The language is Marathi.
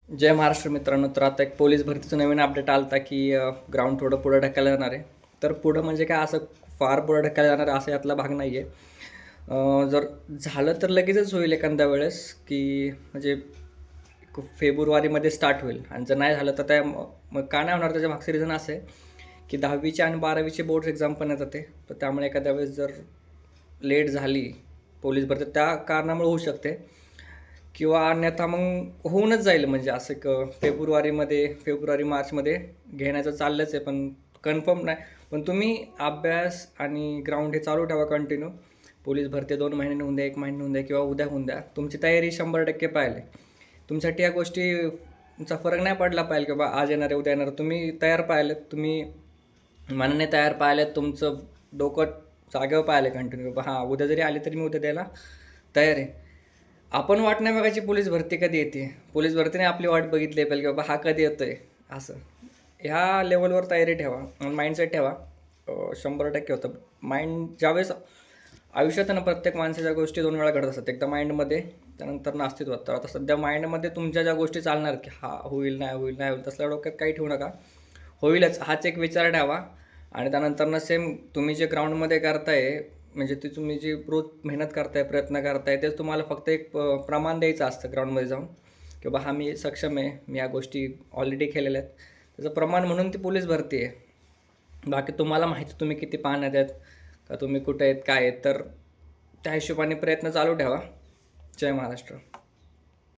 जय महाराष्ट्र मित्रांनो. तर आता एक पोलीस भरतीचं नवीन अपडेट आलं होता की ग्राउंड थोडं पुढं ढकललं जाणार आहे. तर पुढं म्हणजे काय असं फार पुढं ढकललं जाणार आहे असं यातला भाग नाही आहे. जर झालं तर लगेचच होईल एखाद्या वेळेस की म्हणजे फेब्रुवारीमध्ये स्टार्ट होईल आणि जर नाही झालं तर त्या मग का नाही होणार त्याच्या मागचं रिझन असं आहे की 10वीचे आणि 12वीचे बोर्ड्स एक्झाम पण येतात ते. तर त्यामुळे एखाद्या वेळेस जर लेट झाली पोलीस भरती त्या कारणामुळे होऊ शकते किंवा अन्यथा मग होऊनच जाईल म्हणजे असं फेब्रुवारी मार्चमध्ये घेण्याचं चाललंच आहे पण कन्फर्म नाही. पण तुम्ही अभ्यास आणि ग्राउंड हे चालू ठेवा कंटिन्यू. पोलीस भरती 2 महिन्यांनी होऊन द्या, 1 महिन्याने होऊन द्या किंवा उद्या होऊन द्या. तुमची तयारी 100% पाहिजे. तुमच्यासाठी या गोष्टीचा फरक नाही पडला पाहिजे की बाबा आज येणार आहे उद्या येणार. तुम्ही तयार पाहिलेत, तुम्ही मनाने तयार पाहिलेत, तुमचं डोकं जागेवर पाहिलं कंटिन्यू बाबा हां उद्या जरी आली तरी मी उद्या द्यायला तयार आहे. आपण वाट नाही बघायची पोलीस भरती कधी येते. पोलीस भरतीने आपली वाट बघितली पाहिजे की बाबा हा कधी येतोय असं. ह्या लेवलवर तयारी ठेवा आणि माइंडसेट ठेवा. 100% होतं. माइंड ज्यावेळेस आयुष्यात आहे ना प्रत्येक माणसाच्या गोष्टी 2 वेळा घडत असतात. एकदा माइंडमध्ये त्यानंतर नास्तित्वात. तर आता सध्या माइंडमध्ये तुमच्या ज्या गोष्टी चालणार की हा होईल नाही होईल नाही होईल तसल्या डोक्यात काही ठेवू नका. होईलच हाच एक विचार ठेवा आणि त्यानंतरनं सेम तुम्ही जे ग्राउंडमध्ये करताय म्हणजे ते तुम्ही जी रोज मेहनत करताय, प्रयत्न करताय तेच तुम्हाला फक्त एक प्रमाण द्यायचं असतं ग्राउंडमध्ये जाऊन की बाबा हा मी सक्षम आहे, मी या गोष्टी ऑलरेडी केलेल्या आहेत. त्याचं प्रमाण म्हणून ती पोलीस भरती आहे. बाकी तुम्हाला माहिती तुम्ही किती पाहण्यात आहेत का तुम्ही कुठे आहेत काय आहेत तर त्या हिशोबाने प्रयत्न चालू ठेवा. जय महाराष्ट्र.